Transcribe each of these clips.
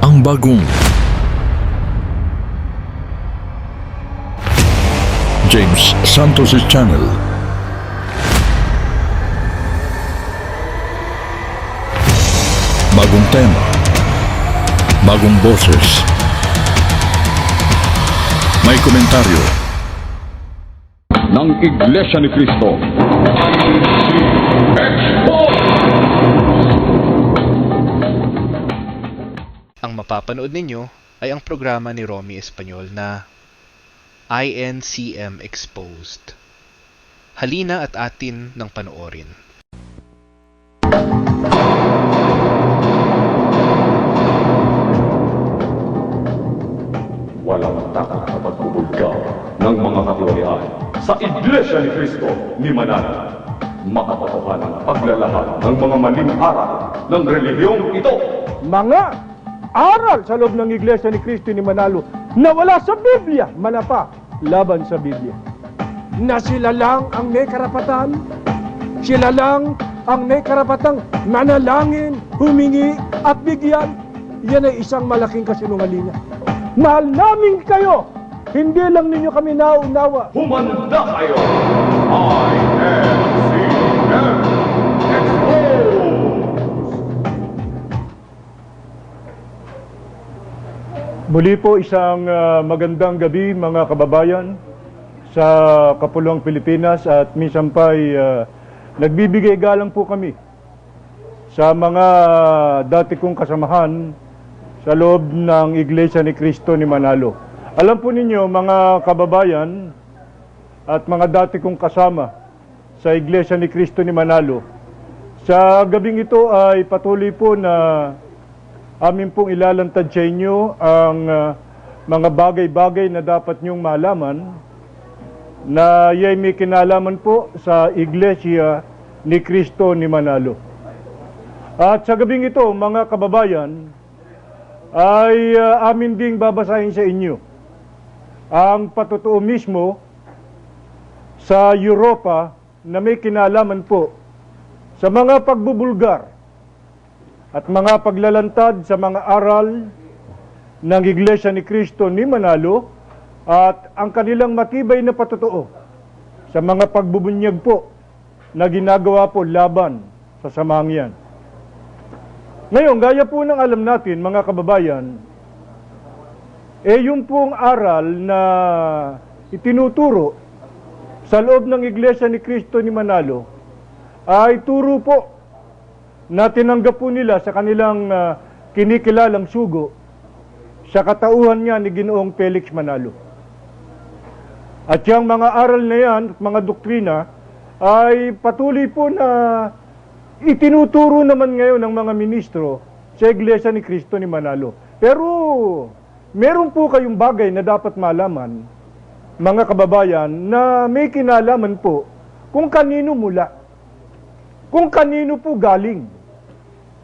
ang bagong James Santos' Channel. Bagong tema, bagong boses, may komentaryo ng Iglesia ni Cristo. Ang mapapanood ninyo ay ang programa ni Romy Espanyol na INCM Exposed. Halina at atin ng panoorin. Walang takot sa pagbubulga ng mga katulian sa Iglesia ni Cristo ni Manalo. Makatotohanan ang paglalahad ng mga maling aral ng relihiyong ito. Mga aral sa loob ng Iglesia ni Cristo ni Manalo na wala sa Biblia, manapa laban sa Biblia. Na sila lang ang may karapatan, sila lang ang may karapatang manalangin, humingi at bigyan. Yan ay isang malaking kasinungalingan. Mahal namin kayo, hindi lang ninyo kami nauunawa. Humanda kayo! INCM Exposed! Muli po isang magandang gabi mga kababayan sa Kapuluang Pilipinas at minsan pa'y nagbibigay galang po kami sa mga dati kong kasamahan sa loob ng Iglesia ni Cristo ni Manalo. Alam po ninyo mga kababayan at mga dati kong kasama sa Iglesia ni Cristo ni Manalo, sa gabing ito ay patuloy po na amin pong ilalantad sa inyo ang mga bagay-bagay na dapat niyong malaman na yay may kinalaman po sa Iglesia ni Cristo ni Manalo. At sa gabing ito, mga kababayan, ay amin ding babasahin sa inyo ang patutuo mismo sa Europa na may kinalaman po sa mga pagbubulgar at mga paglalantad sa mga aral ng Iglesia ni Cristo ni Manalo at ang kanilang matibay na patutuo sa mga pagbubunyag po na ginagawa po laban sa samang yan. Ngayon, gaya po ng alam natin, mga kababayan, yung pong aral na itinuturo sa loob ng Iglesia ni Cristo ni Manalo ay turo po na tinanggap po nila sa kanilang kinikilalang sugo sa katauhan niya ni Ginoong Felix Manalo. At yung mga aral na yan, mga doktrina, ay patuloy po na itinuturo naman ngayon ng mga ministro sa Iglesia ni Cristo ni Manalo. Pero meron po kayong bagay na dapat malaman, mga kababayan, na may kinalaman po kung kanino mula, kung kanino po galing.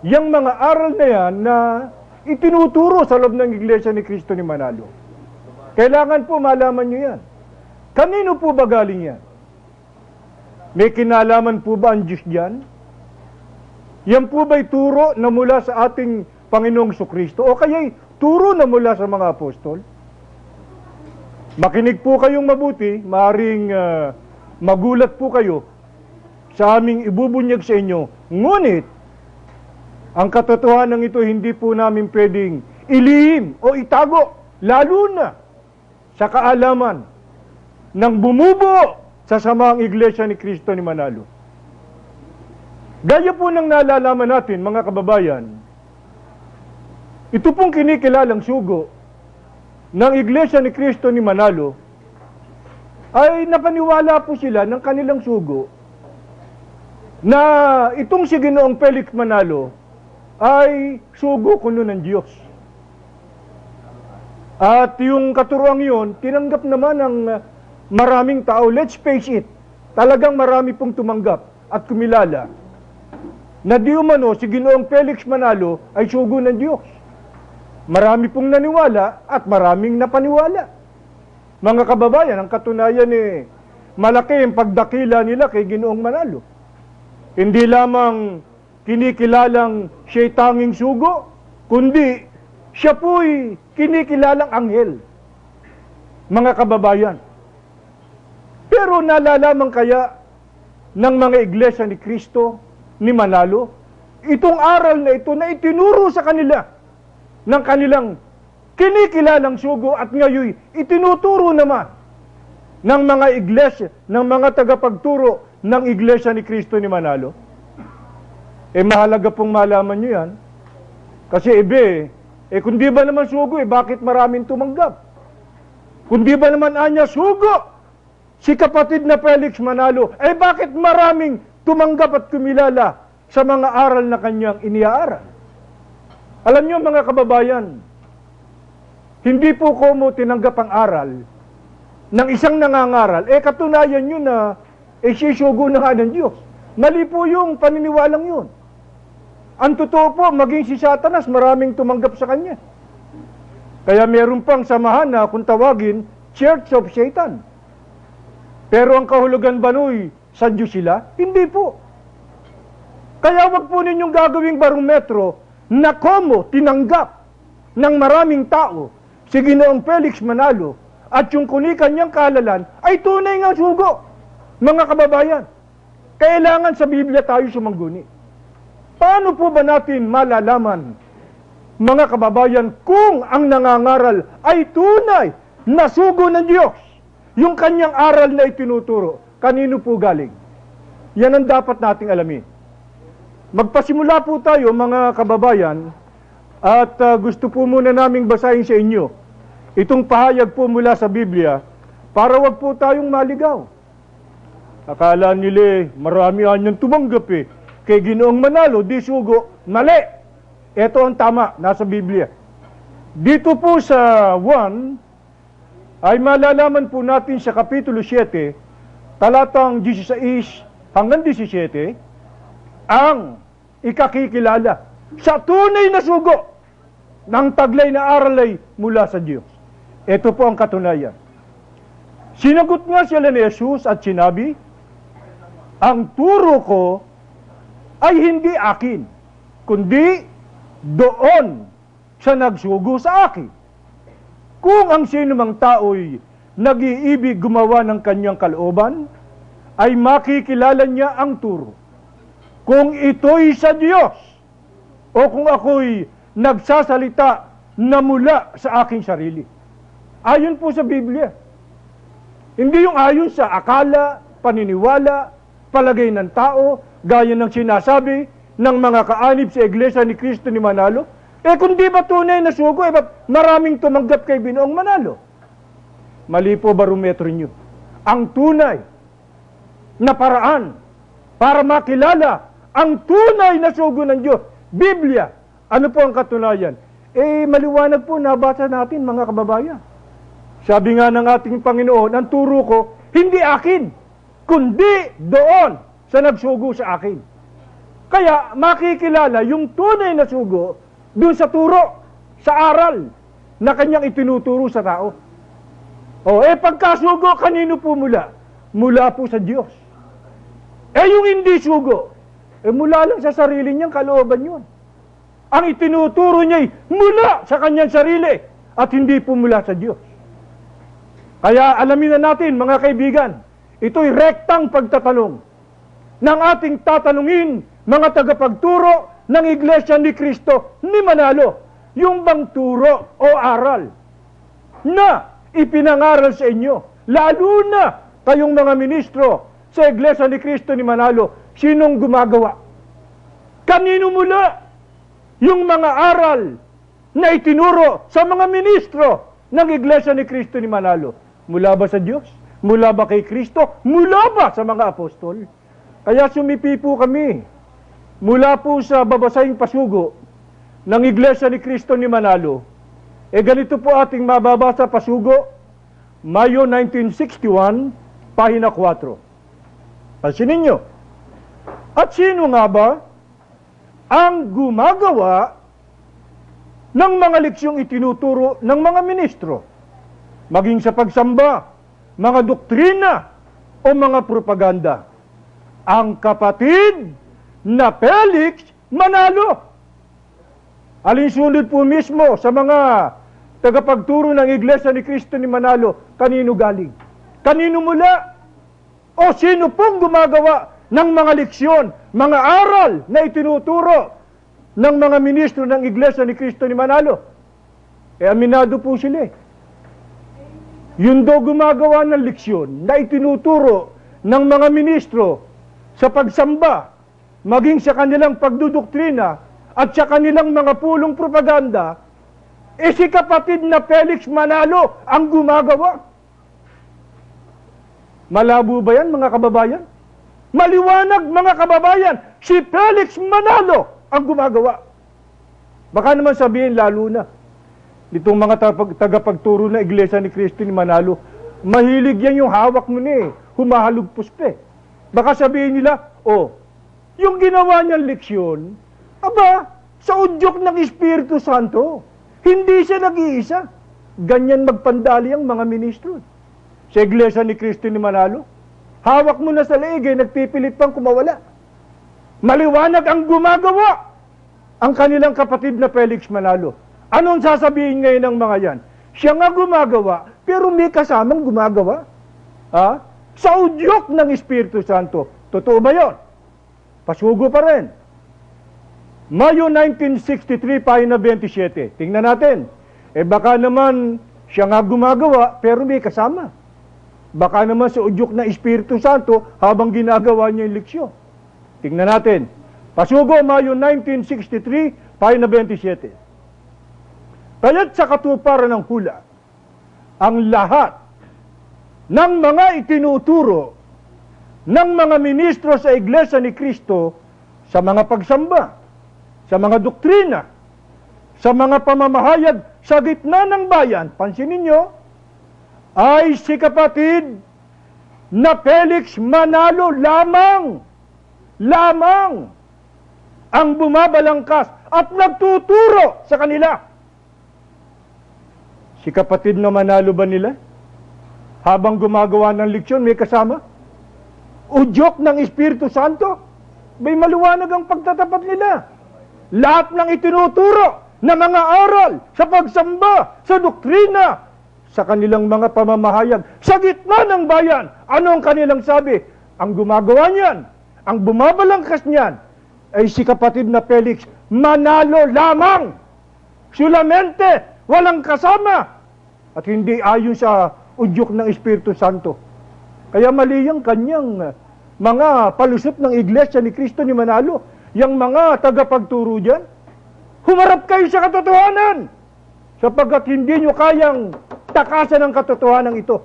Yang mga aral na yan na itinuturo sa loob ng Iglesia ni Cristo ni Manalo. Kailangan po malaman nyo yan. Kanino po ba galing yan? May kinalaman po ba ang Diyos diyan? Yan po ba'y turo na mula sa ating Panginoong Jesucristo o kaya'y turo na mula sa mga apostol? Makinig po kayong mabuti, maaring magulat po kayo sa aming ibubunyag sa inyo. Ngunit, ang katotohanan ito hindi po namin pwedeng ilihim o itago, lalo na sa kaalaman ng bumubuo sa samang Iglesia ni Cristo ni Manalo. Gaya po ng nalalaman natin, mga kababayan, ito pong kinikilalang sugo ng Iglesia ni Cristo ni Manalo ay napaniwala po sila ng kanilang sugo na itong si Ginoong Felix Manalo ay sugo kuno ng Diyos. At yung katuruang yun, tinanggap naman ng maraming tao. Let's face it, talagang marami pong tumanggap at kumilala na di umano si Ginoong Felix Manalo ay sugo ng Diyos. Marami pong naniwala at maraming napaniwala. Mga kababayan, ang katunayan malaki ang pagdakila nila kay Ginoong Manalo. Hindi lamang kinikilalang siya'y tanging sugo, kundi Siya po'y kinikilalang anghel, mga kababayan. Pero nalalaman kaya ng mga iglesia ni Kristo, ni Manalo, itong aral na ito na itinuro sa kanila ng kanilang kinikilalang sugo at ngayon itinuturo naman ng mga iglesia, ng mga tagapagturo ng iglesia ni Kristo ni Manalo? Mahalaga pong malaman nyo yan. Kasi kung di ba naman sugo, bakit maraming tumanggap? Kung di ba naman anya sugo, si kapatid na Felix Manalo, bakit maraming tumanggap at kumilala sa mga aral na kanyang iniaaral? Alam nyo mga kababayan, hindi po ko mo tinanggap ang aral ng isang nangangaral, katunayan nyo na sisugo na nga ng Diyos. Mali po yung paniniwalang yun. Ang totoo po, maging si Satanas, maraming tumanggap sa kanya. Kaya meron pang samahan na kung tawagin, Church of Satan. Pero ang kahulugan ba nu'y sa Diyos sila? Hindi po. Kaya wag po ninyong gagawing barometro na komo tinanggap ng maraming tao si Ginoong Felix Manalo at yung kunikan niyang kaalalan ay tunay nga sugo. Mga kababayan, kailangan sa Biblia tayo sumangguni. Paano po ba natin malalaman, mga kababayan, kung ang nangangaral ay tunay na sugo ng Diyos? Yung kanyang aral na itinuturo, kanino po galing? Yan ang dapat nating alamin. Magpasimula po tayo, mga kababayan, at gusto po muna naming basahin sa inyo itong pahayag po mula sa Biblia para wag po tayong maligaw. Akala nila marami anyang tumanggap kay Ginoong Manalo, di sugo. Mali! Ito ang tama, nasa Biblia. Dito po sa 1, ay malalaman po natin sa Kapitulo 7, talatang 16 hanggang 17, ang ikakikilala sa tunay na sugo ng taglay na aral ay mula sa Diyos. Ito po ang katunayan. Sinagot nga sila ni Jesus at sinabi, ang turo ko ay hindi akin, kundi doon sa nagsugo sa akin. Kung ang sinumang tao'y nag-iibig gumawa ng kanyang kalooban, ay makikilala niya ang turo. Kung ito'y sa Diyos, o kung ako'y nagsasalita na mula sa aking sarili. Ayon po sa Biblia. Hindi yung ayon sa akala, paniniwala, palagay ng tao, gaya ng sinasabi ng mga kaanib sa Iglesia ni Kristo ni Manalo. Kung di ba tunay na sugo, ba't maraming tumanggap kay Binoong Manalo? Mali po barometro nyo. Ang tunay na paraan para makilala ang tunay na sugo ng Diyos, Biblia. Ano po ang katunayan? Maliwanag po, nabasa natin mga kababayan. Sabi nga ng ating Panginoon, ang turo ko, hindi akin, kundi doon sa nagsugo sa akin. Kaya makikilala yung tunay na sugo doon sa turo, sa aral na kanyang itinuturo sa tao. Pagkasugo, kanino po mula? Mula po sa Diyos. Yung hindi sugo, mula lang sa sarili niyang kalooban yun. Ang itinuturo niya mula sa kanyang sarili at hindi po mula sa Diyos. Kaya alamin na natin, mga kaibigan, ito'y rektang pagtatanong ng ating tatanungin, mga tagapagturo ng Iglesia ni Kristo ni Manalo, yung bang turo o aral na ipinangaral sa inyo, lalo na kayong mga ministro sa Iglesia ni Kristo ni Manalo, sinong gumagawa? Kanino mula yung mga aral na itinuro sa mga ministro ng Iglesia ni Kristo ni Manalo? Mula ba sa Diyos? Mula ba kay Kristo? Mula ba sa mga apostol? Kaya sumipi po kami mula po sa babasahing pasugo ng Iglesia ni Kristo ni Manalo. Ganito po ating mababasa pasugo, Mayo 1961, pahina 4. Pansinin nyo. At sino nga ba ang gumagawa ng mga leksyong itinuturo ng mga ministro? Maging sa pagsamba, mga doktrina, o mga propaganda. Ang kapatid na Felix Manalo. Alinsunod po mismo sa mga tagapagturo ng Iglesia ni Cristo ni Manalo, kanino galing? Kanino mula? O sino pong gumagawa ng mga leksyon, mga aral na itinuturo ng mga ministro ng Iglesia ni Cristo ni Manalo? Aminado po sila. Yun daw gumagawa ng leksyon na itinuturo ng mga ministro sa pagsamba, maging sa kanilang pagdudoktrina at sa kanilang mga pulong propaganda, si kapatid na Felix Manalo ang gumagawa. Malabo ba yan, mga kababayan? Maliwanag, mga kababayan, si Felix Manalo ang gumagawa. Baka naman sabihin, lalo na, itong mga tagapagturo na Iglesia ni Cristo ni Manalo, mahilig yan yung hawak mo ni, humahalugpos pa. Baka sabihin nila, yung ginawa niyang leksyon, aba, sa udyok ng Espiritu Santo, hindi siya nag-iisa. Ganyan magpandali ang mga ministro. Sa Iglesia ni Cristo ni Manalo, hawak mo na sa leeg, nagpipilit pang kumawala. Maliwanag ang gumagawa ang kanilang kapatid na Felix Manalo. Anong sasabihin ngayon ng mga yan? Siya nga gumagawa, pero may kasamang gumagawa. Sa udyok ng Espiritu Santo. Totoo ba yun? Pasugo pa rin. Mayo 1963, pahina 27. Tingnan natin. Baka naman siya nga gumagawa, pero may kasama. Baka naman sa udyok ng Espiritu Santo habang ginagawa niya yung leksyon. Tingnan natin. Pasugo, Mayo 1963, pahina 27. Kaya't sa katuparan ng hula, ang lahat ng mga itinuturo ng mga ministro sa Iglesia ni Cristo sa mga pagsamba, sa mga doktrina, sa mga pamamahayag sa gitna ng bayan, pansinin nyo, ay si kapatid na Felix Manalo lamang ang bumabalangkas at nagtuturo sa kanila. Si kapatid na Manalo ba nila? Habang gumagawa ng leksyon, may kasama? Udyok ng Espiritu Santo? May maluwanag ang pagtatapat nila. Lahat ng itinuturo na mga aral sa pagsamba, sa doktrina, sa kanilang mga pamamahayag, sa gitna ng bayan, ano ang kanilang sabi? Ang gumagawa niyan, ang bumabalangkas niyan, ay si kapatid na Felix Manalo lamang. Solamente, walang kasama. At hindi ayon sa udyok ng Espiritu Santo. Kaya mali yung kanyang mga palusot ng Iglesia ni Cristo ni Manalo, yung mga tagapagturo dyan. Humarap kayo sa katotohanan, sapagkat hindi nyo kayang takasan ang katotohanan ito.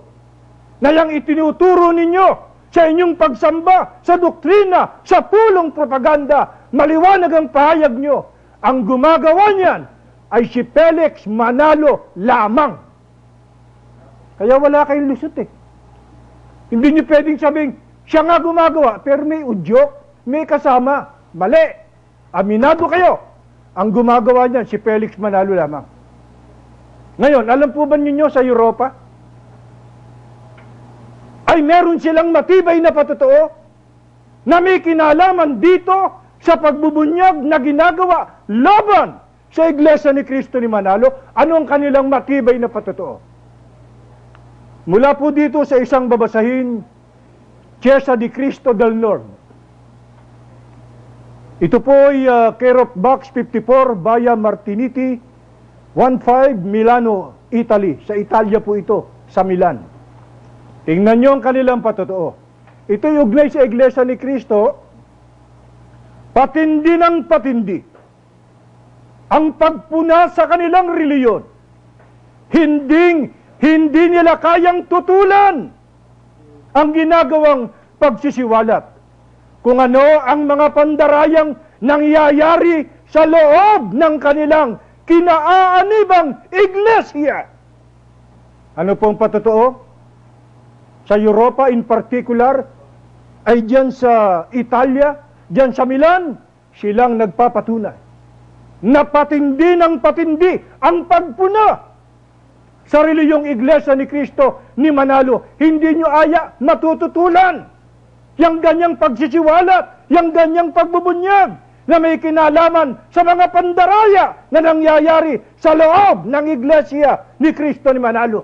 Na yung itinuturo ninyo sa inyong pagsamba, sa doktrina, sa pulong propaganda, maliwanag ang pahayag nyo. Ang gumagawa niyan ay si Felix Manalo lamang. Kaya wala kayong lusot Hindi nyo pwedeng sabing, siya nga gumagawa, pero may udyok, may kasama. Mali. Aminado kayo. Ang gumagawa niyan, si Felix Manalo lamang. Ngayon, alam po ba ninyo sa Europa? Ay meron silang matibay na patotoo na may kinalaman dito sa pagbubunyag na ginagawa laban sa Iglesia ni Cristo ni Manalo. Ano ang kanilang matibay na patotoo? Mula po dito sa isang babasahin, Chiesa di Cristo del Nord. Ito po ay care of Box 54, Via Martiniti, 15 Milano, Italy. Sa Italia po ito, sa Milan. Tingnan nyo ang kanilang patotoo. Ito'y ugnay sa Iglesia ni Cristo, patindi ng patindi. Ang pagpuna sa kanilang reliyon, hindi nila kayang tutulan ang ginagawang pagsisiwalat. Kung ano ang mga pandarayang nangyayari sa loob ng kanilang kinaaanibang iglesia. Ano pong patotoo? Sa Europa in particular, ay dyan sa Italia, dyan sa Milan, silang nagpapatunay. Napatindi ng patindi ang pagpuna sa reliyong Iglesia ni Cristo ni Manalo. Hindi nyo aya matututulan. Yang ganyang pagsisiwalat, yang ganyang pagbubunyag, na may kinalaman sa mga pandaraya na nangyayari sa loob ng Iglesia ni Cristo ni Manalo.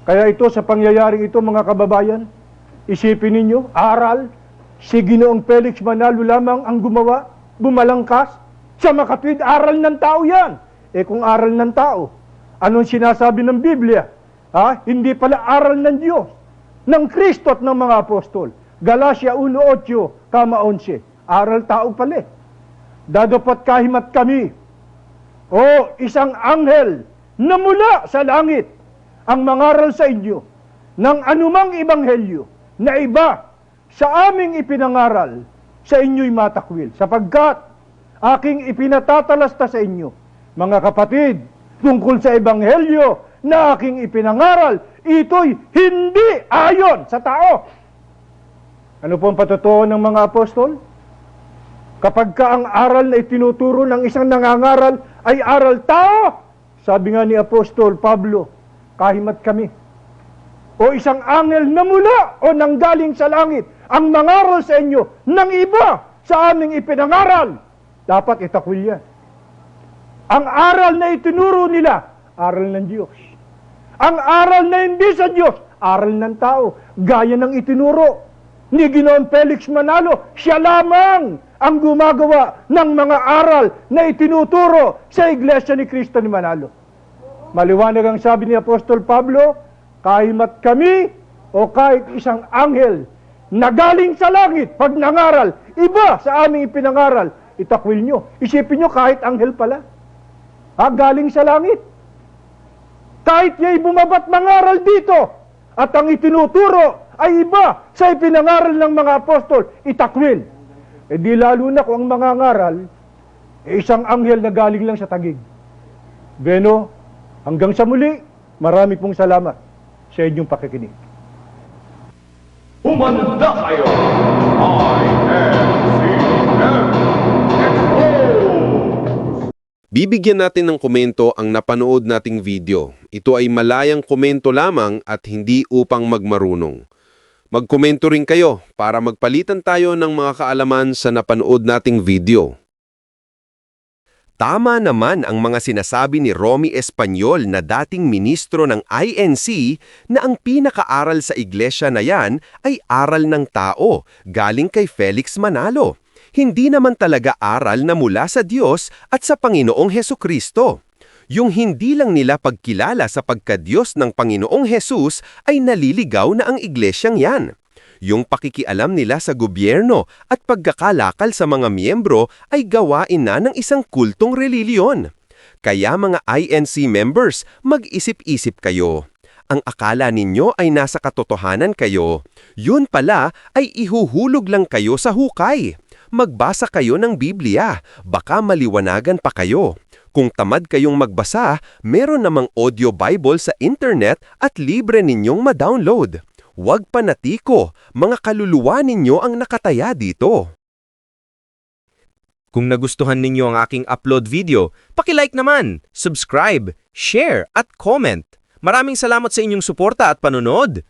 Kaya ito sa pangyayaring ito mga kababayan, isipin ninyo, aral, si Ginoong Felix Manalo lamang ang gumawa, bumalangkas, sa makatwid, aral ng tao yan. Kung aral ng tao, anong sinasabi ng Biblia? Hindi pala aral ng Diyos, ng Kristo at ng mga apostol. Galatia 1:8, 11, aral tao pala. Dadapat kahimat kami, isang anghel na mula sa langit, ang mangaral sa inyo ng anumang ebanghelyo na iba sa aming ipinangaral, sa inyo'y matakwil, sapagkat aking ipinatatalasta sa inyo, mga kapatid, tungkol sa ebanghelyo na aking ipinangaral, ito'y hindi ayon sa tao. Ano po ang patotoo ng mga apostol? Kapag ka ang aral na itinuturo ng isang nangangaral ay aral tao, sabi nga ni Apostol Pablo, kahimat kami. O isang anghel na mula o nanggaling sa langit ang mangaral sa inyo ng iba sa aming ipinangaral, dapat itakwil yan. Ang aral na itinuro nila, aral ng Diyos. Ang aral na hindi sa Diyos, aral ng tao. Gaya ng itinuro ni Ginoong Felix Manalo, siya lamang ang gumagawa ng mga aral na itinuturo sa Iglesia ni Cristo ni Manalo. Maliwanag ang sabi ni Apostol Pablo, kahimat kami o kahit isang anghel na galing sa langit, pag nangaral, iba sa aming ipinangaral, itakwil nyo. Isipin nyo kahit anghel pala. Galing sa langit. Kahit ya'y bumabat mangaral dito, at ang itinuturo ay iba sa ipinangaral ng mga apostol, itakwil. Di lalo na kung ang mga ngaral, isang anghel na galing lang sa tagig. Beno, hanggang sa muli, marami pong salamat sa inyong pakikinig. Humanda kayo! INCM Expose! Bibigyan natin ng komento ang napanood nating video. Ito ay malayang komento lamang at hindi upang magmarunong. Magkomento rin kayo para magpalitan tayo ng mga kaalaman sa napanood nating video. Tama naman ang mga sinasabi ni Romy Espanyol na dating ministro ng INC na ang pinakaaral sa iglesia na yan ay aral ng tao, galing kay Felix Manalo. Hindi naman talaga aral na mula sa Diyos at sa Panginoong Hesukristo. Yung hindi lang nila pagkilala sa pagka-Diyos ng Panginoong Hesus ay naliligaw na ang iglesyang yan. Yung pakikialam nila sa gobyerno at pagkakalakal sa mga miyembro ay gawain na ng isang kultong relihiyon. Kaya mga INC members, mag-isip-isip kayo. Ang akala ninyo ay nasa katotohanan kayo. Yun pala ay ihuhulog lang kayo sa hukay. Magbasa kayo ng Biblia, baka maliwanagan pa kayo. Kung tamad kayong magbasa, meron namang audio Bible sa internet at libre ninyong ma-download. Huwag panatiko, mga kaluluwa ninyo ang nakataya dito. Kung nagustuhan ninyo ang aking upload video, paki-like naman, subscribe, share at comment. Maraming salamat sa inyong suporta at panonood.